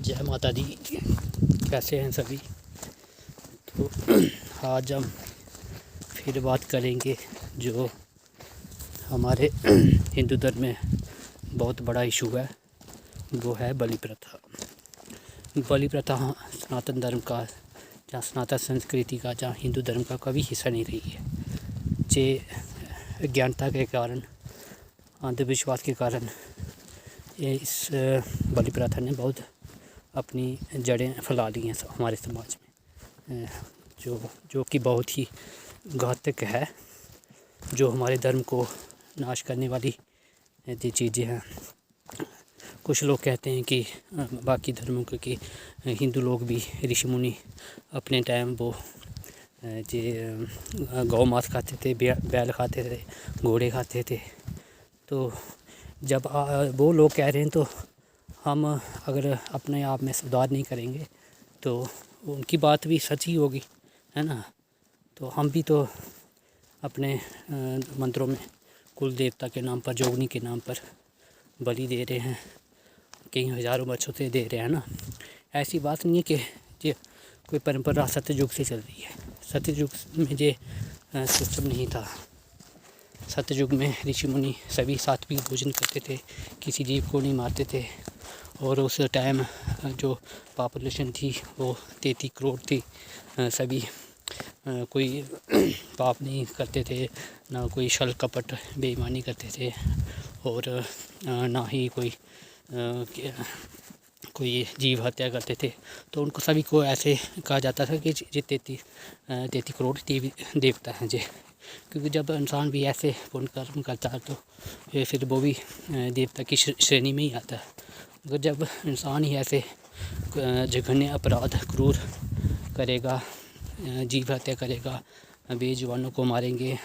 जय माता दी। कैसे हैं सभी। तो आज हम फिर बात करेंगे जो हमारे हिंदू धर्म में बहुत बड़ा इशू है, वो है बलि प्रथा। बलि प्रथा सनातन धर्म का, जहाँ सनातन संस्कृति का, जहाँ हिंदू धर्म का कभी हिस्सा नहीं रही है। जे अज्ञानता के कारण, अंधविश्वास के कारण ये इस बलि प्रथा ने बहुत अपनी जड़ें फैला ली हैं हमारे समाज में, जो कि बहुत ही घातक है, जो हमारे धर्म को नाश करने वाली चीज़ें हैं। कुछ लोग कहते हैं कि बाकी धर्मों के कि हिंदू लोग भी, ऋषि मुनि अपने टाइम वो गौ मांस खाते थे, बैल खाते थे, घोड़े खाते थे। तो जब वो लोग कह रहे हैं तो हम अगर अपने आप में सुधार नहीं करेंगे तो उनकी बात भी सच ही होगी, है ना। तो हम भी तो अपने मंत्रों में कुल देवता के नाम पर, जोगनी के नाम पर बलि दे रहे हैं, कई हज़ारों बच्चों से दे रहे हैं ना। ऐसी बात नहीं है कि ये कोई परंपरा सत्ययुग से चल रही है। सत्ययुग में ये सिस्टम नहीं था। सत्ययुग में ऋषि मुनि सभी साथ भी भोजन करते थे, किसी जीव को नहीं मारते थे। और उस टाइम जो पॉपुलेशन थी वो 33 करोड़ थी। सभी कोई पाप नहीं करते थे, ना कोई छल कपट बेईमानी करते थे, और ना ही कोई जीव हत्या करते थे। तो उनको सभी को ऐसे कहा जाता था कि ये 33 करोड़ देवता हैं जी। क्योंकि जब इंसान भी ऐसे पुण्य कर्म करता है तो फिर वो भी देवता की श्रेणी में ही आता है। अगर जब इंसान ही ऐसे जघन्य अपराध क्रूर करेगा, जीव हत्या करेगा, बेजुबानों को मारेंगे,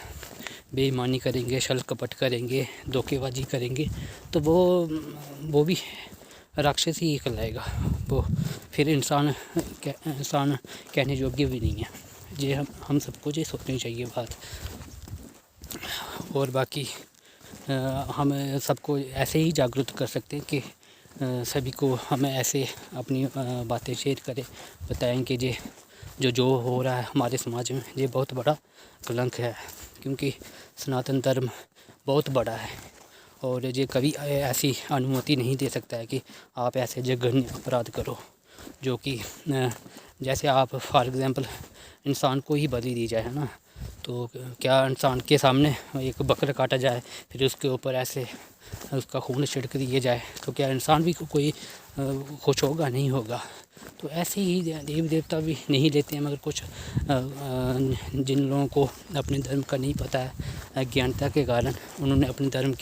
बेईमानी करेंगे, छल कपट करेंगे, धोखेबाजी करेंगे, तो वो भी राक्षस ही कहलाएगा। वो फिर इंसान कहने योग्य भी नहीं है। ये हम सबको ये सोचनी चाहिए बात। और बाकी हम सबको ऐसे ही जागरूक कर सकते हैं कि सभी को हमें ऐसे अपनी बातें शेयर करें, बताएं कि जो हो रहा है हमारे समाज में ये बहुत बड़ा कलंक है। क्योंकि सनातन धर्म बहुत बड़ा है और ये कभी ऐसी अनुमति नहीं दे सकता है कि आप ऐसे जघन्य अपराध करो, जो कि जैसे आप फॉर एग्ज़ाम्पल इंसान को ही बलि दी जाए, है ना। तो क्या इंसान के सामने एक बकरा काटा जाए, फिर उसके ऊपर ऐसे उसका खून छिड़क दिया जाए, तो क्या इंसान भी कोई खुश होगा? नहीं होगा। तो ऐसे ही देवी देवता भी नहीं लेते हैं। मगर कुछ जिन लोगों को अपने धर्म का नहीं पता है, अज्ञानता के कारण उन्होंने अपने धर्म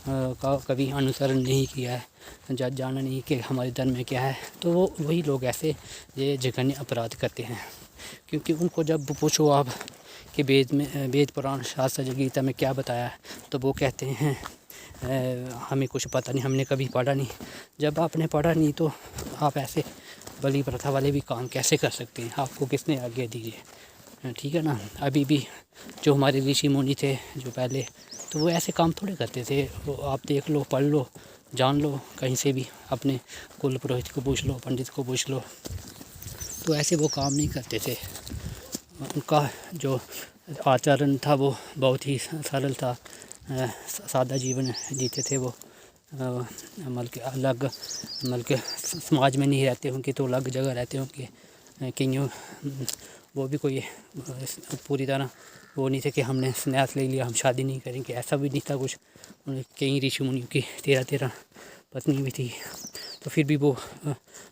का कभी अनुसरण नहीं किया है, जाना नहीं कि हमारे धर्म में क्या है, तो वही लोग ऐसे ये जघन्य अपराध करते हैं। क्योंकि उनको जब पूछो आप कि वेद पुराण शास्त्र गीता में क्या बताया है, तो वो कहते हैं हमें कुछ पता नहीं, हमने कभी पढ़ा नहीं। जब आपने पढ़ा नहीं तो आप ऐसे बलि प्रथा वाले भी काम कैसे कर सकते हैं? आपको किसने आज्ञा दी है? ठीक है ना। अभी भी जो हमारे ऋषि मुनि थे जो पहले, तो वो ऐसे काम थोड़े करते थे। वो आप देख लो, पढ़ लो, जान लो, कहीं से भी अपने कुल पुरोहित को पूछ लो, पंडित को पूछ लो, तो ऐसे वो काम नहीं करते थे। उनका जो आचरण था वो बहुत ही सरल था, सादा जीवन जीते थे वो। अलग समाज में नहीं रहते होंगे तो अलग जगह रहते होंगे। कहीं वो भी कोई पूरी तरह वो नहीं थे कि हमने संन्यास ले लिया, हम शादी नहीं करेंगे, ऐसा भी नहीं था कुछ। कई ऋषि मुनियों की 13 पत्नी भी थी, तो फिर भी वो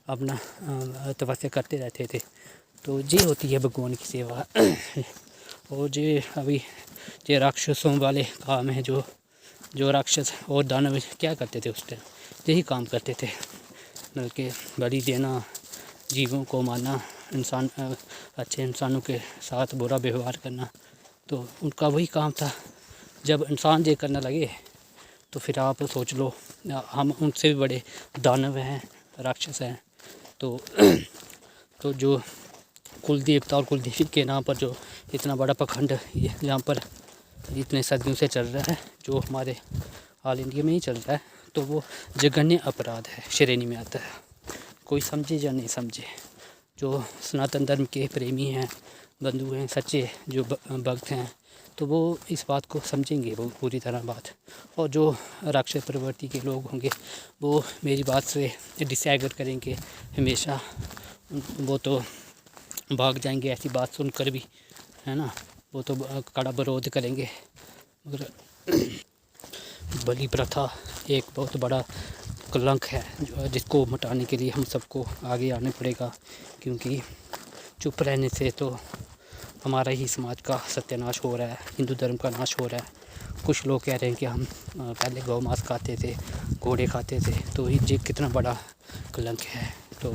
अपना तपस्या करते रहते थे। तो ये होती है भगवान की सेवा। और ये अभी ये राक्षसों वाले काम है, जो राक्षस और दानव क्या करते थे उस टाइम, यही काम करते थे। बल्कि बलि देना, जीवों को मारना, अच्छे इंसानों के साथ बुरा व्यवहार करना, तो उनका वही काम था। जब इंसान ये करने लगे तो फिर आप सोच लो, हम उनसे भी बड़े दानव हैं, राक्षस हैं। तो जो कुल देवता और कुल देवी के नाम पर जो इतना बड़ा पखंड यहाँ पर इतने सदियों से चल रहा है, जो हमारे ऑल इंडिया में ही चल रहा है, तो वो जघन्य अपराध है, श्रेणी में आता है। कोई समझे या नहीं समझे, जो सनातन धर्म के प्रेमी हैं, बंधु हैं, सच्चे जो भक्त हैं, तो वो इस बात को समझेंगे वो पूरी तरह बात। और जो राक्षस प्रवृत्ति के लोग होंगे वो मेरी बात से डिसएग्री करेंगे हमेशा, वो तो भाग जाएंगे ऐसी बात सुनकर भी, है ना। वो तो कड़ा विरोध करेंगे। मगर बलि प्रथा एक बहुत बड़ा कलंक है जिसको मिटाने के लिए हम सबको आगे आने पड़ेगा, क्योंकि चुप रहने से तो हमारा ही समाज का सत्यानाश हो रहा है, हिंदू धर्म का नाश हो रहा है। कुछ लोग कह रहे हैं कि हम पहले गौ मांस खाते थे, घोड़े खाते थे, तो ये कितना बड़ा कलंक है। तो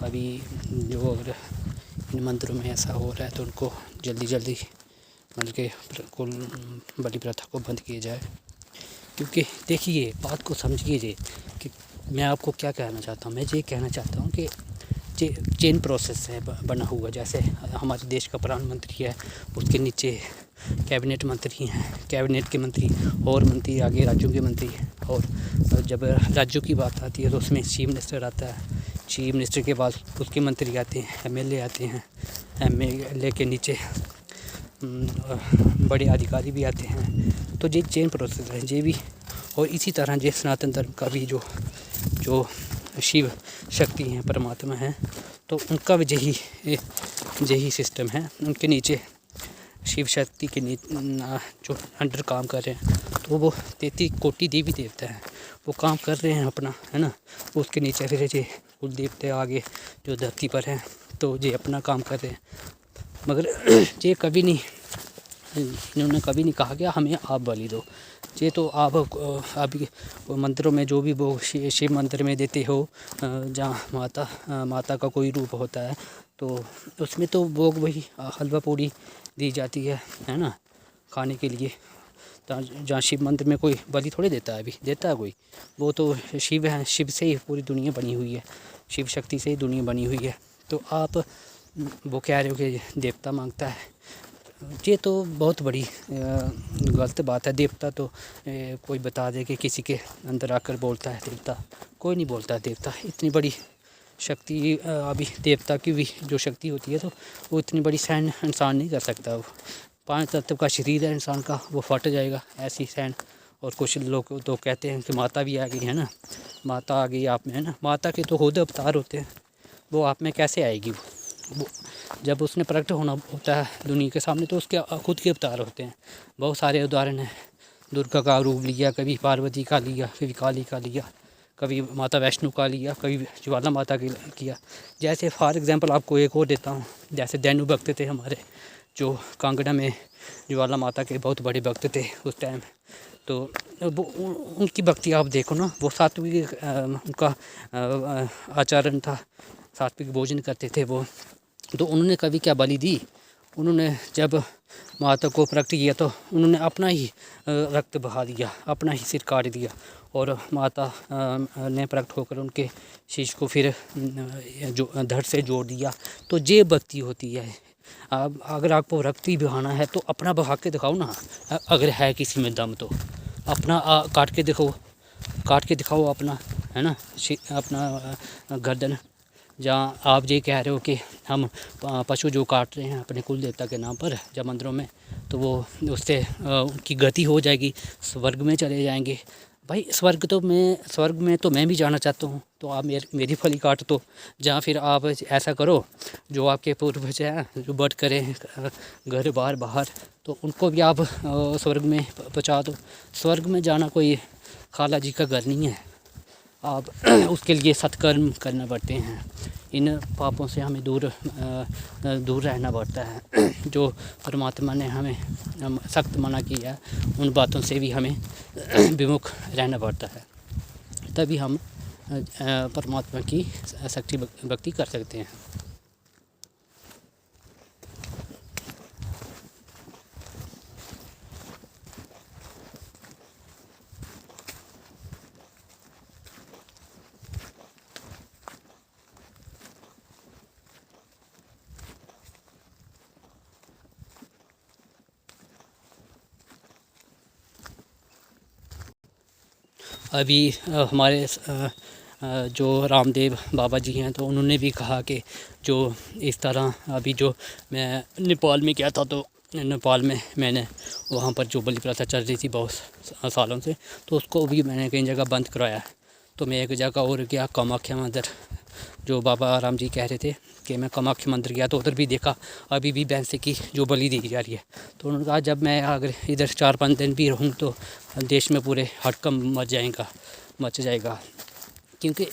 अभी जो अगर इन मंदिरों में ऐसा हो रहा है तो उनको जल्दी जल्दी मतलब के बलि प्रथा को बंद किया जाए। क्योंकि देखिए, बात को समझिए जी, कि मैं आपको क्या कहना चाहता हूँ। मैं ये कहना चाहता हूँ कि चेन प्रोसेस है बना हुआ। जैसे हमारे देश का प्रधानमंत्री है, उसके नीचे कैबिनेट मंत्री हैं, कैबिनेट के मंत्री और मंत्री आगे राज्यों के मंत्री, और जब राज्यों की बात आती है तो उसमें चीफ मिनिस्टर आता है। चीफ मिनिस्टर के बाद उसके मंत्री आते हैं, एमएलए आते हैं, एमएलए के नीचे बड़े अधिकारी भी आते हैं। तो ये चेन प्रोसेस है ये भी। और इसी तरह ये सनातन धर्म का भी जो शिव शक्ति हैं, परमात्मा हैं, तो उनका भी यही सिस्टम है। उनके नीचे शिव शक्ति के जो अंडर काम कर रहे हैं, तो वो 33 कोटि देवी देवता हैं, वो काम कर रहे हैं अपना, है ना। उसके नीचे फिर ये कुल देवते आगे जो धरती पर हैं, तो ये अपना काम कर रहे हैं। मगर ये कभी नहीं, इन्होंने कभी नहीं कहा गया हमें आप बलि दो। ये तो आप अभी मंदिरों में जो भी वो शिव मंदिर में देते हो, जहाँ माता का कोई रूप होता है, तो उसमें तो भोग वही हलवा पूड़ी दी जाती है ना, खाने के लिए। जहाँ शिव मंदिर में कोई बलि थोड़ी देता है, अभी देता है कोई? वो तो शिव है, शिव से ही पूरी दुनिया बनी हुई है, शिव शक्ति से ही दुनिया बनी हुई है। तो आप वो कह रहे हो कि देवता मांगता है, ये तो बहुत बड़ी गलत बात है। देवता तो कोई बता दे कि किसी के अंदर आकर बोलता है देवता, कोई नहीं बोलता है देवता। इतनी बड़ी शक्ति अभी देवता की भी जो शक्ति होती है, तो वो इतनी बड़ी सहन इंसान नहीं कर सकता। वो 5 तत्व का शरीर है इंसान का, वो फट जाएगा ऐसी सहन। और कुछ लोग तो कहते हैं कि माता भी आ गई, है ना, माता आ गई आप में, है ना। माता के तो खुद अवतार होते हैं, वो आप में कैसे आएगी? वो जब उसने प्रकट होना होता है दुनिया के सामने, तो उसके खुद के अवतार होते हैं। बहुत सारे उदाहरण हैं, दुर्गा का रूप लिया, कभी पार्वती का लिया, कभी काली का लिया, कभी माता वैष्णो का लिया, कभी ज्वाला माता की किया। जैसे फॉर एग्जांपल आपको एक और देता हूँ, जैसे दैनु भक्त थे हमारे, जो कांगड़ा में ज्वाला माता के बहुत बड़े भक्त थे उस टाइम। तो वो उनकी भक्ति आप देखो ना, वो सात्विक उनका आचरण था, सात्विक भोजन करते थे वो। तो उन्होंने कभी क्या बलि दी? उन्होंने जब माता को प्रकट किया तो उन्होंने अपना ही रक्त बहा दिया, अपना ही सिर काट दिया, और माता ने प्रकट होकर उनके शीश को फिर जो धड़ से जोड़ दिया। तो ये भक्ति होती है। अब अगर आपको रक्त ही बहाना है तो अपना बहा के दिखाओ ना, अगर है किसी में दम तो अपना काट के दिखाओ, काट के दिखाओ अपना, है ना, अपना गर्दन। जहाँ आप ये कह रहे हो कि हम पशु जो काट रहे हैं अपने कुल देवता के नाम पर जब मंदिरों में, तो वो उससे उनकी गति हो जाएगी, स्वर्ग में चले जाएंगे। भाई स्वर्ग में तो मैं भी जाना चाहता हूँ, तो आप मेरी फली काट दो। जहाँ फिर आप ऐसा करो, जो आपके पूर्वज हैं जो बट करें घर बाहर, तो उनको भी आप स्वर्ग में पहुँचा दो। स्वर्ग में जाना कोई खाला जी का घर नहीं है। आप उसके लिए सत्कर्म करना पड़ते हैं, इन पापों से हमें दूर रहना पड़ता है। जो परमात्मा ने हमें सख्त मना किया, उन बातों से भी हमें विमुख रहना पड़ता है, तभी हम परमात्मा की शक्ति भक्ति कर सकते हैं। अभी हमारे जो रामदेव बाबा जी हैं, तो उन्होंने भी कहा कि जो इस तरह अभी जो मैं नेपाल में गया था, तो नेपाल में मैंने वहाँ पर जो बलि प्रथा चल रही थी बहुत सालों से, तो उसको भी मैंने कई जगह बंद करवाया है। तो मैं एक जगह और गया, कामाख्या मंदिर, जो बाबा राम जी कह रहे थे कि मैं कामाख्या मंदिर गया, तो उधर भी देखा अभी भी भैंसे की जो बलि दी जा रही है। तो उन्होंने कहा जब मैं अगर इधर 4-5 दिन भी रहूँ तो देश में पूरे हड़कंप मच जाएगा, क्योंकि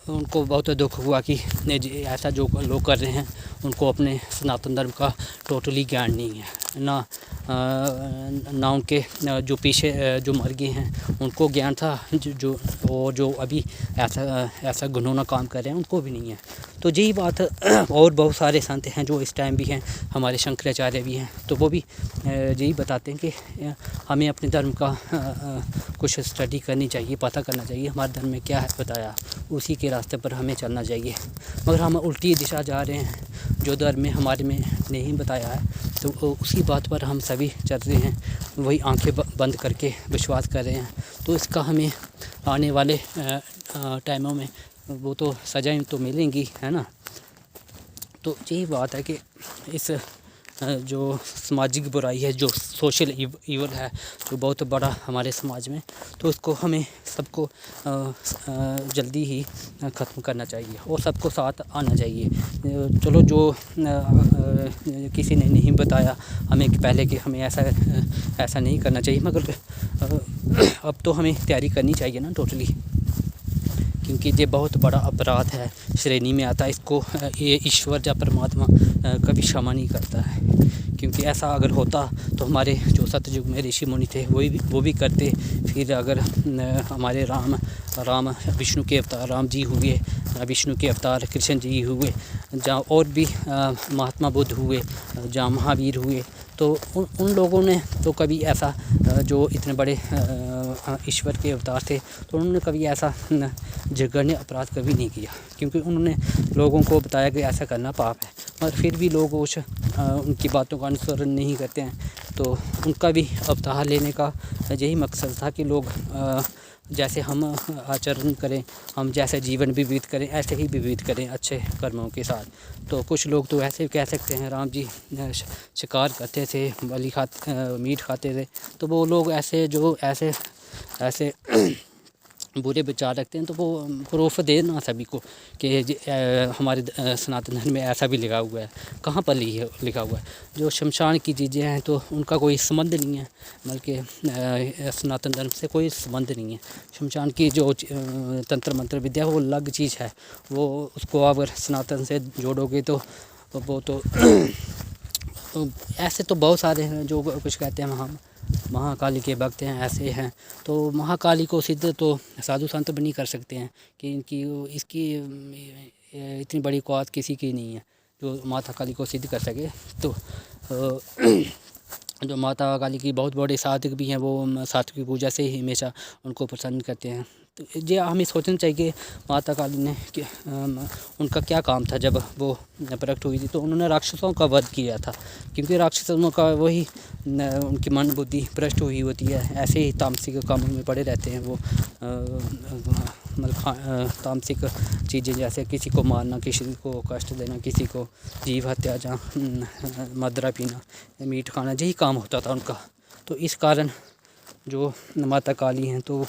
उनको बहुत दुख हुआ कि ऐसा जो लोग कर रहे हैं उनको अपने सनातन धर्म का टोटली ज्ञान नहीं है ना उनके जो पीछे जो मर गए हैं उनको ज्ञान था, जो अभी ऐसा घिनौना काम कर रहे हैं उनको भी नहीं है। तो यही बात और बहुत सारे संत हैं जो इस टाइम भी हैं, हमारे शंकराचार्य भी हैं, तो वो भी यही बताते हैं कि हमें अपने धर्म का कुछ स्टडी करनी चाहिए, पता करना चाहिए हमारे धर्म में क्या है बताया, उसी के रास्ते पर हमें चलना चाहिए। मगर हम उल्टी दिशा जा रहे हैं, जो धर्म में हमारे में नहीं बताया है, तो उसी बात पर हम सभी चल रहे हैं, वही आंखें बंद करके विश्वास कर रहे हैं। तो इसका हमें आने वाले टाइमों में वो तो सज़ाएं तो मिलेंगी, है ना। तो यही बात है कि इस जो सामाजिक बुराई है, जो सोशल ईवल है, जो बहुत बड़ा हमारे समाज में, तो उसको हमें सबको जल्दी ही ख़त्म करना चाहिए और सबको साथ आना चाहिए। चलो जो किसी ने नहीं बताया हमें कि पहले कि हमें ऐसा नहीं करना चाहिए, मगर अब तो हमें तैयारी करनी चाहिए ना टोटली, क्योंकि ये बहुत बड़ा अपराध है, श्रेणी में आता है। इसको ये ईश्वर या परमात्मा कभी क्षमा नहीं करता है, क्योंकि ऐसा अगर होता तो हमारे जो सतयुग में ऋषि मुनि थे वो भी करते। फिर अगर हमारे राम विष्णु के अवतार राम जी हुए, विष्णु के अवतार कृष्ण जी हुए, जहाँ और भी महात्मा बुद्ध हुए, जहाँ महावीर हुए, तो उन लोगों ने तो कभी ऐसा जो इतने बड़े ईश्वर के अवतार थे, तो उन्होंने कभी ऐसा जघन्य अपराध कभी नहीं किया, क्योंकि उन्होंने लोगों को बताया कि ऐसा करना पाप है। और फिर भी लोग उनकी बातों का अनुसरण नहीं करते हैं। तो उनका भी अवतार लेने का यही मकसद था कि लोग जैसे हम आचरण करें, हम जैसे जीवन व्यतीत करें, ऐसे ही व्यतीत करें अच्छे कर्मों के साथ। तो कुछ लोग तो ऐसे कह सकते हैं, राम जी शिकार करते थे, मीट खाते थे, तो वो लोग ऐसे बुरे विचार रखते हैं, तो वो प्रूफ दे ना सभी को कि हमारे सनातन धर्म में ऐसा भी लिखा हुआ है। कहाँ पर लिखा हुआ है? जो शमशान की चीज़ें हैं तो उनका कोई संबंध नहीं है, बल्कि सनातन धर्म से कोई संबंध नहीं है। शमशान की जो तंत्र मंत्र विद्या वो अलग चीज़ है, वो उसको अगर सनातन से जोड़ोगे तो वो तो ऐसे तो बहुत सारे हैं जो कुछ कहते हैं महाकाली के भक्त हैं, ऐसे हैं। तो महाकाली को सिद्ध तो साधु संत भी नहीं कर सकते हैं कि इसकी इतनी बड़ी औकात किसी की नहीं है जो माता काली को सिद्ध कर सके। तो जो माता काली की बहुत बड़े साधक भी हैं, वो सात्विक पूजा से ही हमेशा उनको प्रसन्न करते हैं। तो ये हमें सोचना चाहिए कि माता काली ने उनका क्या काम था जब वो प्रकट हुई थी। तो उन्होंने राक्षसों का वध किया था, क्योंकि राक्षसों का वही उनकी मन बुद्धि भ्रष्ट हुई होती है, ऐसे ही तामसिक कामों में पड़े रहते हैं वो। मतलब तामसिक चीज़ें जैसे किसी को मारना, किसी को कष्ट देना, किसी को जीव हत्या, जहाँ मदरा पीना, मीट खाना, यही काम होता था उनका। तो इस कारण जो माता काली हैं तो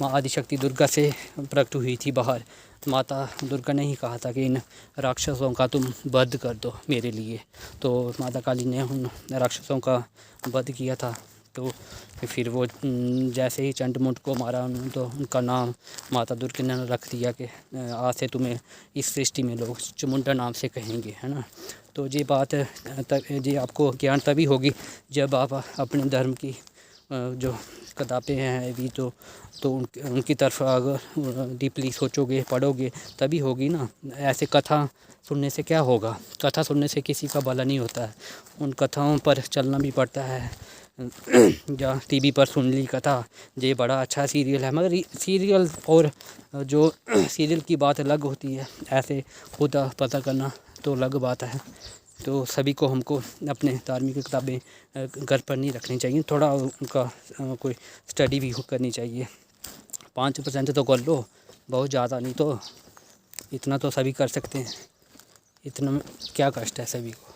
माँ आदिशक्ति दुर्गा से प्रकट हुई थी बाहर। माता दुर्गा ने ही कहा था कि इन राक्षसों का तुम वध कर दो मेरे लिए। तो माता काली ने उन राक्षसों का वध किया था। तो फिर वो जैसे ही चंड-मुंड को मारा उन्होंने, तो उनका नाम माता दुर्गा ने रख दिया कि आज से तुम्हें इस सृष्टि में लोग चामुंडा नाम से कहेंगे, है ना। तो ये बात ये आपको ज्ञान तभी होगी जब आप अपने धर्म की जो किताबें हैं अभी तो उनकी तरफ अगर डीपली सोचोगे, पढ़ोगे, तभी होगी ना। ऐसे कथा सुनने से क्या होगा? कथा सुनने से किसी का भला नहीं होता है। उन कथाओं पर चलना भी पड़ता है। या टीवी पर सुन ली कथा, ये बड़ा अच्छा सीरियल है, मगर सीरियल और जो सीरियल की बात अलग होती है, ऐसे खुद पता करना तो अलग बात है। तो सभी को हमको अपने धार्मिक किताबें घर पर नहीं रखनी चाहिए, थोड़ा उनका कोई स्टडी भी करनी चाहिए। 5% तो कर लो, बहुत ज़्यादा नहीं तो इतना तो सभी कर सकते हैं, इतना में क्या कष्ट है सभी को।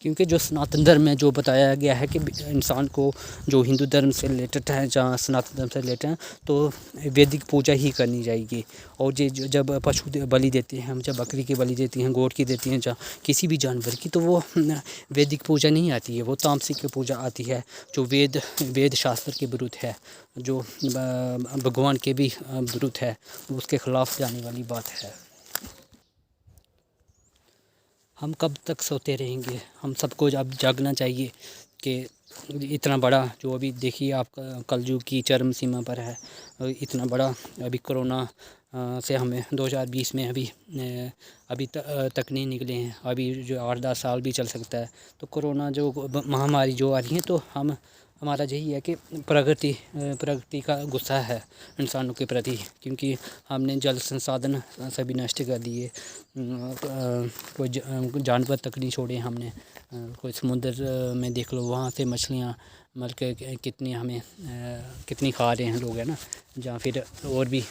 क्योंकि जो सनातन धर्म में जो बताया गया है कि इंसान को जो हिंदू धर्म से रिलेटेड है, जहाँ सनातन धर्म से रिलेटेड है, तो वैदिक पूजा ही करनी जाएगी। और जब पशु बलि देते हैं हम, जब बकरी की बलि देती हैं, गोट की देती हैं, जहाँ किसी भी जानवर की, तो वो वैदिक पूजा नहीं आती है, वो तामसिक पूजा आती है, जो वेद शास्त्र के विरुद्ध है, जो भगवान के भी विरुद्ध है, उसके खिलाफ जाने वाली बात है। हम कब तक सोते रहेंगे? हम सबको अब जागना चाहिए कि इतना बड़ा जो अभी देखिए आप कलयुग की चरम सीमा पर है, इतना बड़ा अभी कोरोना से हमें 2020 में अभी तक नहीं निकले हैं, अभी जो 8-10 साल भी चल सकता है। तो कोरोना जो महामारी जो आ रही है, तो हमारा यही है कि प्रकृति का गुस्सा है इंसानों के प्रति, क्योंकि हमने जल संसाधन सभी नष्ट कर दिए, कोई जानवर तक नहीं छोड़े हमने। कोई समुद्र में देख लो, वहाँ से मछलियाँ मर के कितनी खा रहे हैं लोग, है ना। जहाँ फिर और भी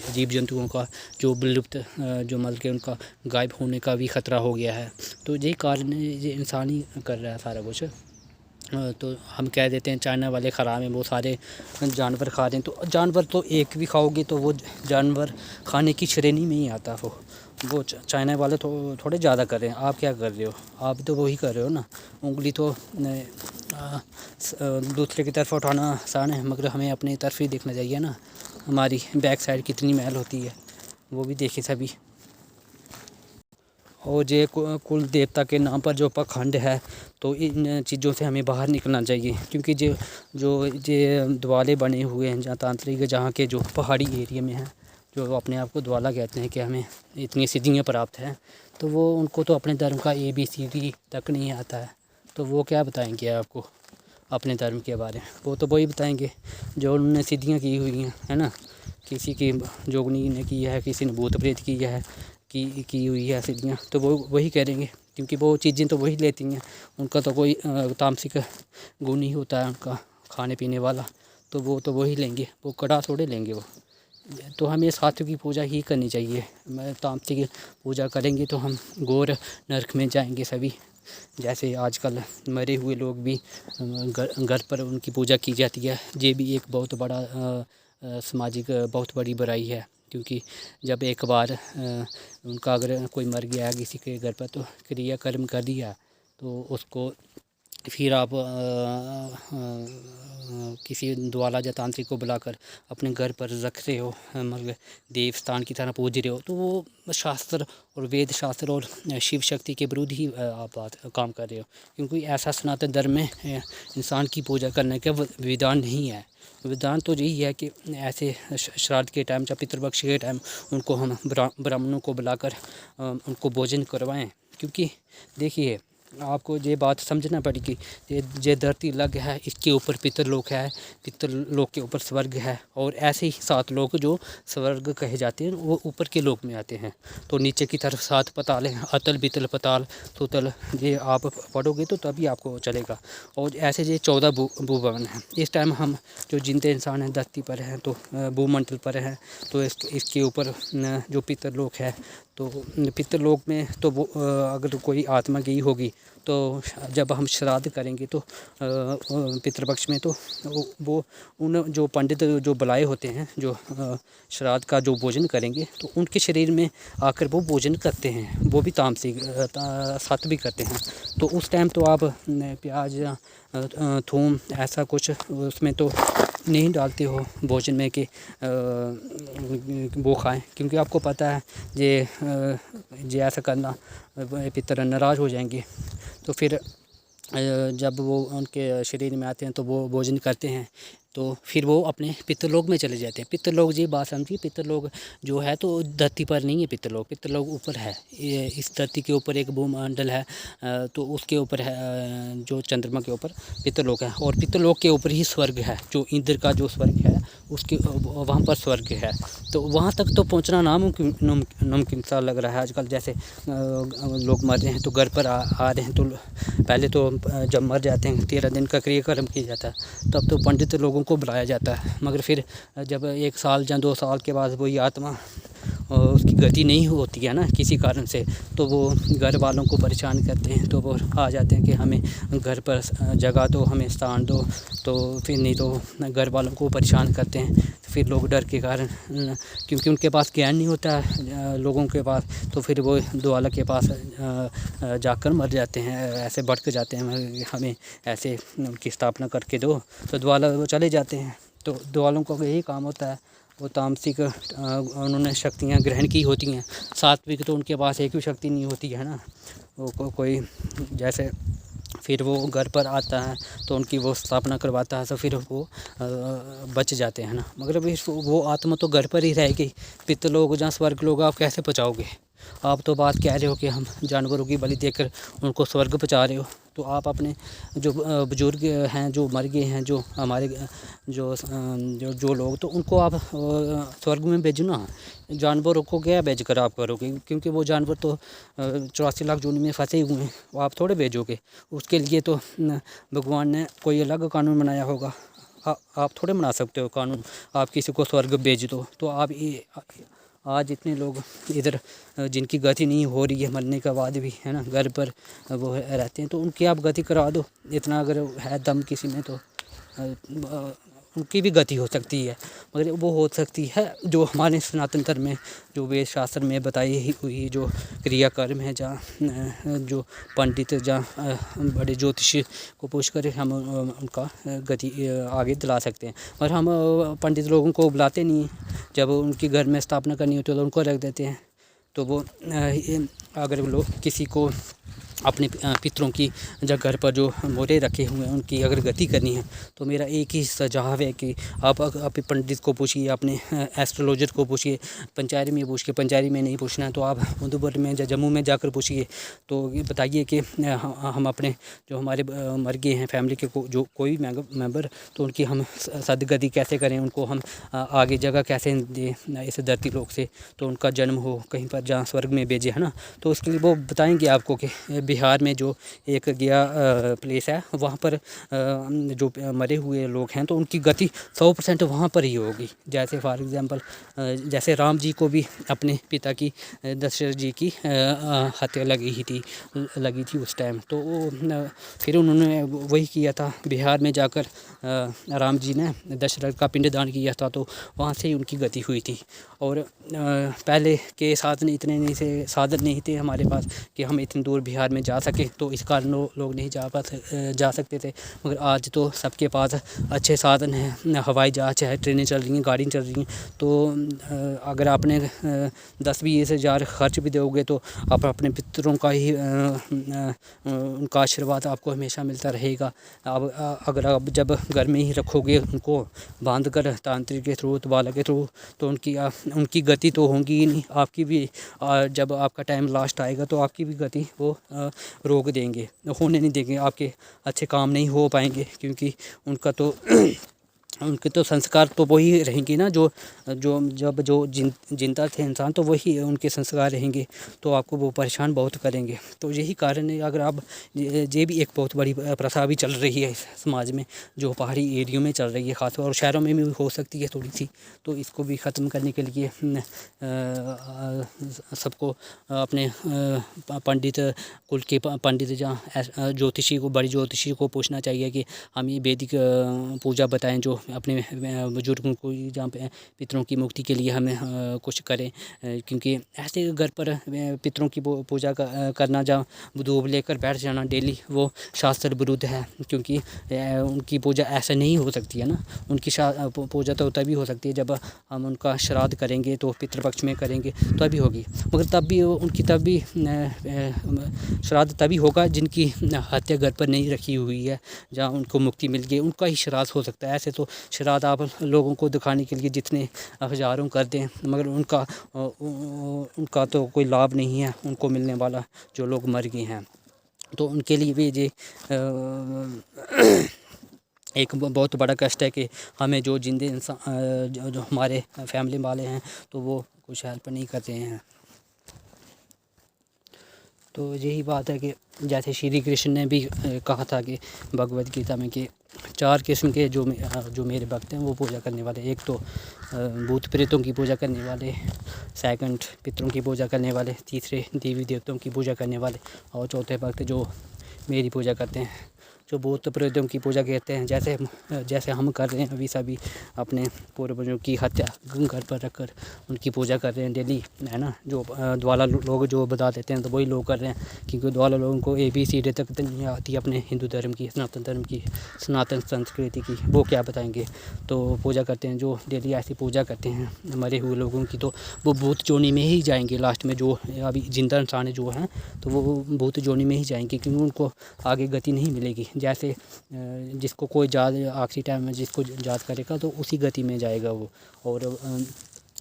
जीव जंतुओं का जो विलुप्त जो मर के उनका गायब होने का भी ख़तरा हो गया है। तो यही कारण ये इंसान ही कर रहा है सारा कुछ। तो हम कह देते हैं चाइना वाले ख़राब हैं, वो सारे जानवर खा रहे हैं, तो जानवर तो एक भी खाओगे तो वो जानवर खाने की श्रेणी में ही आता। वो चाइना वाले तो थोड़े ज़्यादा कर रहे हैं, आप क्या कर रहे हो? आप तो वही कर रहे हो ना। उंगली तो दूसरे की तरफ उठाना आसान है, मगर हमें अपनी तरफ ही देखना चाहिए ना। हमारी बैक साइड कितनी मैल होती है वो भी देखें सभी। और ये कुल देवता के नाम पर जो पाखंड है, तो इन चीज़ों से हमें बाहर निकलना चाहिए। क्योंकि जो द्वाले बने हुए हैं, जहाँ तांत्रिक, जहाँ के जो पहाड़ी एरिया में हैं, जो अपने आप को द्वाला कहते हैं कि हमें इतनी सिद्धियाँ प्राप्त हैं, तो वो उनको तो अपने धर्म का ABCD तक नहीं आता है। तो वो क्या बताएंगे आपको अपने धर्म के बारे में? वो तो वही बताएंगे जो उन्होंने सिद्धियाँ की हुई हैं, है ना। किसी की जोगनी ने की है, किसी ने भूत प्रेत की है, की हुई है सिद्धियाँ, तो वो वही करेंगे, क्योंकि वो चीज़ें तो वही लेती हैं। उनका तो कोई तामसिक गुण नहीं होता है उनका खाने पीने वाला, तो वो तो वही लेंगे, वो कड़ा थोड़े लेंगे वो। तो हमें सात्विक की पूजा ही करनी चाहिए। तामसिक पूजा करेंगे तो हम घोर नरक में जाएंगे सभी। जैसे आजकल मरे हुए लोग भी घर पर उनकी पूजा की जाती है, ये भी एक बहुत बड़ा सामाजिक बहुत बड़ी बुराई है। क्योंकि जब एक बार उनका अगर कोई मर गया किसी के घर पर, तो क्रियाकर्म कर दिया, तो उसको फिर आप किसी द्वाला या तांत्रिक को बुलाकर अपने घर पर रख रहे हो, मतलब देव स्थान की तरह पूज रहे हो, तो वो शास्त्र और वेद शास्त्र और शिव शक्ति के विरुद्ध ही आप काम कर रहे हो। क्योंकि ऐसा सनातन धर्म में इंसान की पूजा करने का विधान नहीं है। विधान तो यही है कि ऐसे श्राद्ध के टाइम या पितृपक्ष के टाइम उनको हम ब्राह्मणों को बुलाकर उनको भोजन करवाएं। क्योंकि देखिए, आपको ये बात समझना पड़ेगी, ये धरती अलग है, इसके ऊपर पितरलोक है, पितरलोक के ऊपर स्वर्ग है, और ऐसे ही 7 लोक जो स्वर्ग कहे जाते हैं वो ऊपर के लोक में आते हैं। तो नीचे की तरफ 7 पताल हैं, अतल बितल पताल सुतल, ये आप पढ़ोगे तो तभी आपको चलेगा। और ऐसे ये 14 भूभवन हैं। इस टाइम हम जो जिंदे इंसान हैं धरती पर हैं, तो भूमंडल पर हैं, तो इसके ऊपर जो पितरलोक है, तो पितरलोक में तो वो अगर कोई आत्मा गई होगी, तो जब हम श्राद्ध करेंगे तो पितृपक्ष में, तो वो उन जो पंडित जो बुलाए होते हैं, जो श्राद्ध का जो भोजन करेंगे, तो उनके शरीर में आकर वो भोजन करते हैं, वो भी तामसिक सात्विक करते हैं। तो उस टाइम तो आप प्याज थूम ऐसा कुछ उसमें तो नहीं डालते हो भोजन में कि वो खाएं, क्योंकि आपको पता है ये ऐसा करना पितर नाराज़ हो जाएंगे। तो फिर जब वो उनके शरीर में आते हैं तो वो भोजन करते हैं, तो फिर वो अपने पितरलोक में चले जाते हैं। पितरलोक, ये बात समझिए, पितरलोक जो है तो धरती पर नहीं है, पितरलोक ऊपर है। इस धरती के ऊपर एक भूमंडल है, तो उसके ऊपर है जो चंद्रमा के ऊपर पितरलोक है, और पितरलोक के ऊपर ही स्वर्ग है, जो इंद्र का जो स्वर्ग है उसके वहाँ पर स्वर्ग है। तो वहाँ तक तो पहुँचना नामुमकिन सा लग रहा है आजकल। जैसे लोग मर रहे हैं तो घर पर आ रहे हैं, तो पहले तो जब मर जाते हैं 13 दिन का क्रियाक्रम किया जाता है, तब तो पंडित लोगों को बुलाया जाता है। मगर फिर जब 1 साल या 2 साल के बाद वही आत्मा उसकी गति नहीं होती है ना किसी कारण से, तो वो घर वालों को परेशान करते हैं। तो वो आ जाते हैं कि हमें घर पर जगह दो, हमें स्थान दो। तो फिर नहीं तो घर वालों को परेशान करते हैं। तो फिर लोग डर के कारण, क्योंकि उनके पास ज्ञान नहीं होता है लोगों के पास, तो फिर वो द्वाला के पास जाकर मर जाते हैं, ऐसे भटक जाते हैं, हमें ऐसे उनकी स्थापना करके दो। तो द्वाला वो चले जाते हैं। तो द्वालों का यही काम होता है, वो तामसिक उन्होंने शक्तियाँ ग्रहण की होती हैं। सात्विक तो उनके पास एक भी शक्ति नहीं होती है ना। वो कोई जैसे फिर वो घर पर आता है तो उनकी वो स्थापना करवाता है, तो फिर वो बच जाते हैं ना। मगर फिर वो आत्मा तो घर पर ही रहेगी। पितृलोक जहाँ स्वर्ग लोग आप कैसे पहुँचाओगे? आप तो बात कह रहे हो कि हम जानवरों की बलि देकर उनको स्वर्ग पहुँचा रहे हो। तो आप अपने जो बुजुर्ग हैं जो मर गए हैं, जो हमारे जो लोग, तो उनको आप स्वर्ग में भेजो ना। जानवरों को क्या भेज कर आप करोगे? क्योंकि वो जानवर तो 84 लाख जून में फंसे हुए हैं, वो आप थोड़े भेजोगे। उसके लिए तो भगवान ने कोई अलग कानून बनाया होगा। आप थोड़े बना सकते हो कानून, आप किसी को स्वर्ग भेज दो। तो आप आज इतने लोग इधर जिनकी गति नहीं हो रही है मरने के बाद भी, है ना, घर पर वो रहते हैं, तो उनकी आप गति करा दो। इतना अगर है दम किसी में तो उनकी भी गति हो सकती है। मगर वो हो सकती है जो हमारे सनातन धर्म में, जो वेद शास्त्र में बताई हुई जो क्रियाकर्म है, जहाँ जो पंडित जहाँ बड़े ज्योतिष को पूछ कर हम उनका गति आगे दिला सकते हैं। और हम पंडित लोगों को बुलाते नहीं हैं। जब उनकी घर में स्थापना करनी होती है तो उनको रख देते हैं। तो वो अगर लोग किसी को अपने पितरों की जब घर पर जो मोरे रखे हुए हैं उनकी अगर गति करनी है, तो मेरा एक ही सुझाव है कि आप पंडित को पूछिए, अपने एस्ट्रोलॉजर को पूछिए। पंचायत में पूछ के, पंचायत में नहीं पूछना है तो आप उधमपुर में जम्मू में जाकर पूछिए। तो ये बताइए कि हम अपने जो हमारे मर गए हैं फैमिली के जो कोई भी मेंबर, तो उनकी हम सदगति कैसे करें, उनको हम आगे जगह कैसे दें इस धरती लोक से, तो उनका जन्म हो कहीं पर जहाँ स्वर्ग में भेजे, है ना। तो उसके लिए वो बताएंगे आपको कि बिहार में जो एक गया प्लेस है, वहाँ पर जो मरे हुए लोग हैं तो उनकी गति 100% वहाँ पर ही होगी। जैसे फॉर एग्ज़ाम्पल जैसे राम जी को भी अपने पिता की, दशरथ जी की हत्या लगी थी उस टाइम। तो फिर उन्होंने वही किया था, बिहार में जाकर राम जी ने दशरथ का पिंडदान किया था, तो वहाँ से ही उनकी गति हुई थी। और पहले के साधन इतने नहीं थे हमारे पास कि हम इतनी दूर बिहार में जा सके, तो इस कारण लोग नहीं जा सकते थे। मगर आज तो सबके पास अच्छे साधन हैं, हवाई जहाज है, ट्रेनें चल रही हैं, गाड़ी चल रही हैं। तो अगर आपने 10-20 हज़ार खर्च भी दोगे तो आप अपने पितरों का ही उनका आशीर्वाद आपको हमेशा मिलता रहेगा। अब अगर आप जब घर में ही रखोगे उनको बांध कर तांत्रिक के थ्रू, द्वाला के थ्रू, तो उनकी गति तो होगी ही नहीं। आपकी भी जब आपका टाइम लास्ट आएगा तो आपकी भी गति वो रोक देंगे, होने नहीं देंगे, आपके अच्छे काम नहीं हो पाएंगे। क्योंकि उनके तो संस्कार तो वही रहेंगे ना, जो जब जिंदा थे इंसान, तो वही उनके संस्कार रहेंगे। तो आपको वो परेशान बहुत करेंगे। तो यही कारण है, अगर आप ये भी एक बहुत बड़ी प्रथा भी चल रही है समाज में, जो पहाड़ी एरियो में चल रही है खासतौर, और शहरों में भी हो सकती है थोड़ी सी। तो इसको भी ख़त्म करने के लिए सबको अपने पंडित कुल के पंडित जहाँ ज्योतिषी को, बड़ी ज्योतिषी को पूछना चाहिए कि हम ये वैदिक पूजा बताएं जो अपने बुजुर्गों को, जहाँ पे पितरों की मुक्ति के लिए हमें कुछ करें। क्योंकि ऐसे घर पर पितरों की पूजा करना, जहाँ दूब लेकर बैठ जाना डेली, वो शास्त्र विरुद्ध है। क्योंकि उनकी पूजा ऐसे नहीं हो सकती है ना। उनकी पूजा तो तभी हो सकती है जब हम उनका श्राद्ध करेंगे, तो पितृपक्ष में करेंगे तभी होगी। मगर तब भी श्राद्ध तभी होगा जिनकी हत्या घर पर नहीं रखी हुई है, जहाँ उनको मुक्ति मिल गई, उनका ही श्राद्ध हो सकता है। ऐसे तो श्राद्ध आप लोगों को दिखाने के लिए जितने हज़ारों करते हैं, मगर उनका तो कोई लाभ नहीं है उनको मिलने वाला, जो लोग मर गए हैं। तो उनके लिए भी ये एक बहुत बड़ा कष्ट है कि हमें जो जिंदे इंसान जो हमारे फैमिली वाले हैं तो वो कुछ हेल्प नहीं करते हैं। तो यही बात है कि जैसे श्री कृष्ण ने भी कहा था कि भगवद गीता में कि 4 किस्म के जो मेरे भक्त हैं वो पूजा करने वाले, एक तो भूत प्रेतों की पूजा करने वाले, सेकंड पितरों की पूजा करने वाले, तीसरे देवी देवताओं की पूजा करने वाले, और चौथे भक्त जो मेरी पूजा करते हैं, जो भूत प्रेतों की पूजा करते हैं। जैसे हम कर रहे हैं अभी सभी अपने पूर्वजों की हत्या घर पर रखकर उनकी पूजा कर रहे हैं डेली, है ना। जो द्वाला लोग जो बता देते हैं तो वही लोग कर रहे हैं, क्योंकि द्वाला लोगों को ABCD तक तो नहीं आती अपने हिंदू धर्म की, सनातन धर्म की, सनातन संस्कृति की, वो क्या बताएंगे। तो पूजा करते हैं, जो डेली ऐसी पूजा करते हैं मरे हुए लोगों की, तो वो भूत जोनी में ही जाएंगे लास्ट में। जो अभी जिंदा इंसान जो हैं तो वो भूत जोनी में ही जाएंगे, क्योंकि उनको आगे गति नहीं मिलेगी। जैसे जिसको कोई याद आखिरी टाइम में जिसको याद करेगा तो उसी गति में जाएगा वो। और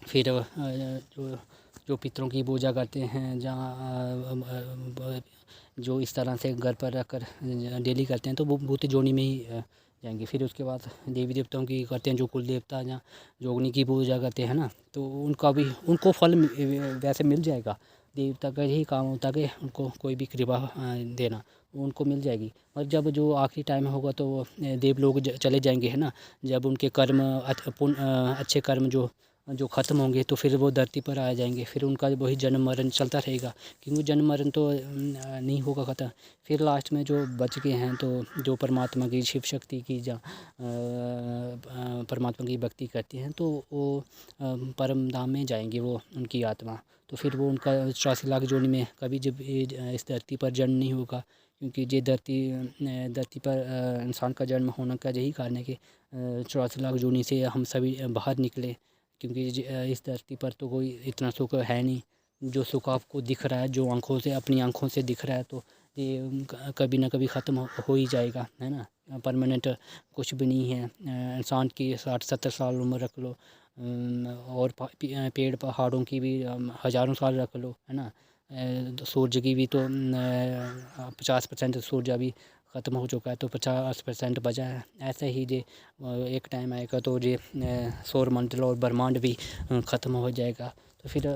फिर जो पितरों की पूजा करते हैं, जहाँ जो इस तरह से घर पर रख कर डेली करते हैं तो वो भूत जोनी में ही जाएंगे। फिर उसके बाद देवी देवताओं की करते हैं, जो कुल देवता या जोगनी की पूजा करते हैं ना, तो उनको फल वैसे मिल जाएगा। देवता का यही काम होता है कि उनको कोई भी कृपा देना, उनको मिल जाएगी। और जब जो आखिरी टाइम होगा तो देव लोग चले जाएंगे, है ना। जब उनके कर्म अच्छे कर्म जो ख़त्म होंगे तो फिर वो धरती पर आ जाएंगे। फिर उनका वही जन्म मरण चलता रहेगा, क्योंकि जन्म मरण तो नहीं होगा ख़त्म। फिर लास्ट में जो बच गए हैं तो जो परमात्मा की शिव शक्ति की या परमात्मा की भक्ति करती हैं तो वो परम धाम में जाएंगे वो उनकी आत्मा। तो फिर वो उनका 84 लाख जोनी में कभी जब इस धरती पर जन्म नहीं होगा, क्योंकि ये धरती पर इंसान का जन्म होने का यही कारण है कि 84 लाख जोनी से हम सभी बाहर निकले। क्योंकि इस धरती पर तो कोई इतना सुख है नहीं, जो सुख आपको दिख रहा है, जो अपनी आँखों से दिख रहा है, तो ये कभी ना कभी ख़त्म हो ही जाएगा, है ना। परमानेंट कुछ भी नहीं है। इंसान की 60-70 साल उम्र रख लो, और पेड़ पहाड़ों की भी हज़ारों साल रख लो, है ना। सूरज की भी तो 50% सूरज अभी ख़त्म हो चुका है, तो 50% बचा है। ऐसे ही जे एक टाइम आएगा तो ये सौर मंडल और ब्रह्मांड भी ख़त्म हो जाएगा। तो फिर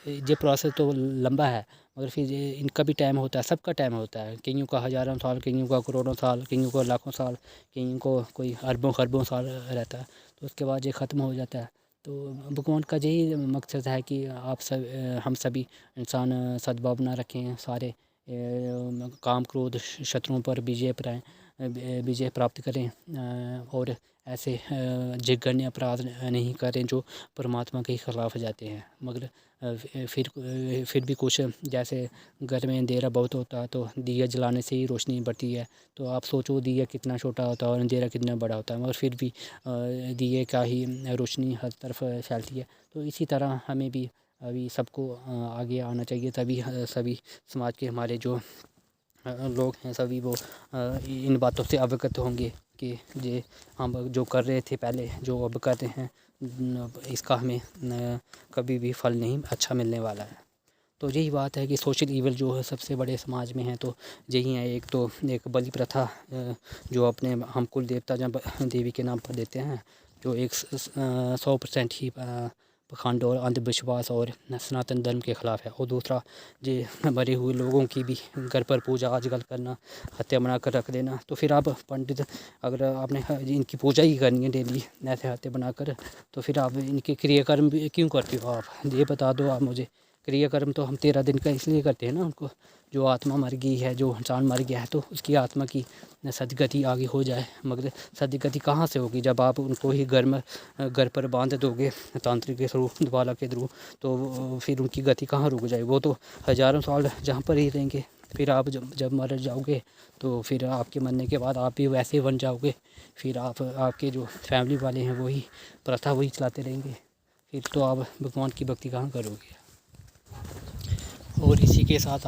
ये प्रोसेस तो लंबा है, मगर फिर इनका भी टाइम होता है, सबका टाइम होता है। कईयों का हज़ारों साल, कईयों का करोड़ों साल, कईयों को लाखों साल, कईयों को कोई अरबों खरबों साल रहता है। तो उसके बाद ये ख़त्म हो जाता है। तो भगवान का यही मकसद है कि हम सभी इंसान सद्भावना रखें, सारे काम क्रोध शत्रुओं पर विजय प्राप्त करें, और ऐसे जघन्य अपराध नहीं करें जो परमात्मा के खिलाफ जाते हैं। मगर फिर भी कुछ, जैसे घर में अंधेरा बहुत होता है तो दिया जलाने से ही रोशनी बढ़ती है। तो आप सोचो दिया कितना छोटा होता है और अंधेरा कितना बड़ा होता है, मगर फिर भी दिए का ही रोशनी हर तरफ फैलती है। तो इसी तरह हमें भी अभी सबको आगे आना चाहिए, तभी सभी समाज के हमारे जो लोग हैं सभी वो इन बातों से अवगत होंगे कि ये हम जो कर रहे थे पहले, जो अब कर रहे हैं, इसका हमें कभी भी फल नहीं अच्छा मिलने वाला है। तो यही बात है कि सोशल ईवल जो है सबसे बड़े समाज में है तो यही है। एक बलि प्रथा, जो अपने हम कुल देवता या देवी के नाम पर देते हैं, जो 100% ही पाखंड और अंधविश्वास और सनातन धर्म के ख़िलाफ़ है। और दूसरा ये मरे हुए लोगों की भी घर पर पूजा आजकल करना, हत्या बना कर रख देना। तो फिर आप पंडित, अगर आपने इनकी पूजा ही करनी है डेली ऐसे हत्या बनाकर, तो फिर आप इनके क्रियाकर्म भी क्यों करते हो? आप ये बता दो आप मुझे। क्रियाकर्म तो हम 13 दिन का इसलिए करते हैं ना, उनको जो आत्मा मर गई है, जो इंसान मर गया है, तो उसकी आत्मा की सदगति आगे हो जाए। मगर सदगति कहाँ से होगी जब आप उनको ही घर पर बांध दोगे तांत्रिक के थ्रू, ज्वाला के थ्रू, तो फिर उनकी गति कहाँ रुक जाए? वो तो हज़ारों साल जहाँ पर ही रहेंगे। फिर आप जब मर जाओगे तो फिर आपके मरने के बाद आप भी वैसे बन जाओगे। फिर आपके जो फैमिली वाले हैं वही प्रथा वही चलाते रहेंगे। फिर तो आप भगवान की भक्ति कहाँ करोगे? और इसी के साथ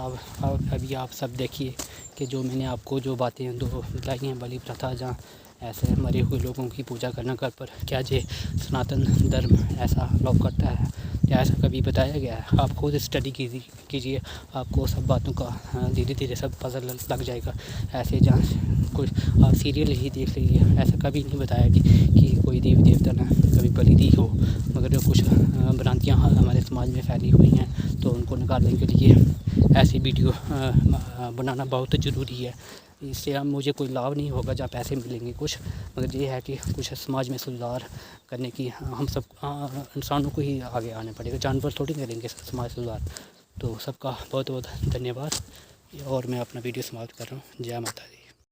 अभी आप सब देखिए कि जो मैंने आपको जो बातें दो बताई हैं, बलि प्रथा, जहाँ ऐसे मरे हुए लोगों की पूजा करना घर पर, क्या ये सनातन धर्म ऐसा अलाउ करता है? क्या ऐसा कभी बताया गया है? आप खुद स्टडी कीजिए, आपको सब बातों का धीरे धीरे सब पता लग जाएगा। ऐसे जहाँ कुछ आप सीरियल ही देख लीजिए, ऐसा कभी नहीं बताया कि कोई देवी देवता ने कभी बलि दी हो। मगर जो कुछ भ्रांतियाँ हमारे समाज में फैली हुई हैं, तो उनको निकालने के लिए ऐसी वीडियो बनाना बहुत ज़रूरी है। इससे हम मुझे कोई लाभ नहीं होगा जहाँ पैसे मिलेंगे कुछ, मगर ये है कि कुछ समाज में सुधार करने की हम सब इंसानों को ही आगे आना पड़ेगा, जानवर थोड़ी करेंगे समाज सुधार। तो सबका बहुत बहुत धन्यवाद, और मैं अपना वीडियो समाप्त कर रहा हूँ। जय माता दी।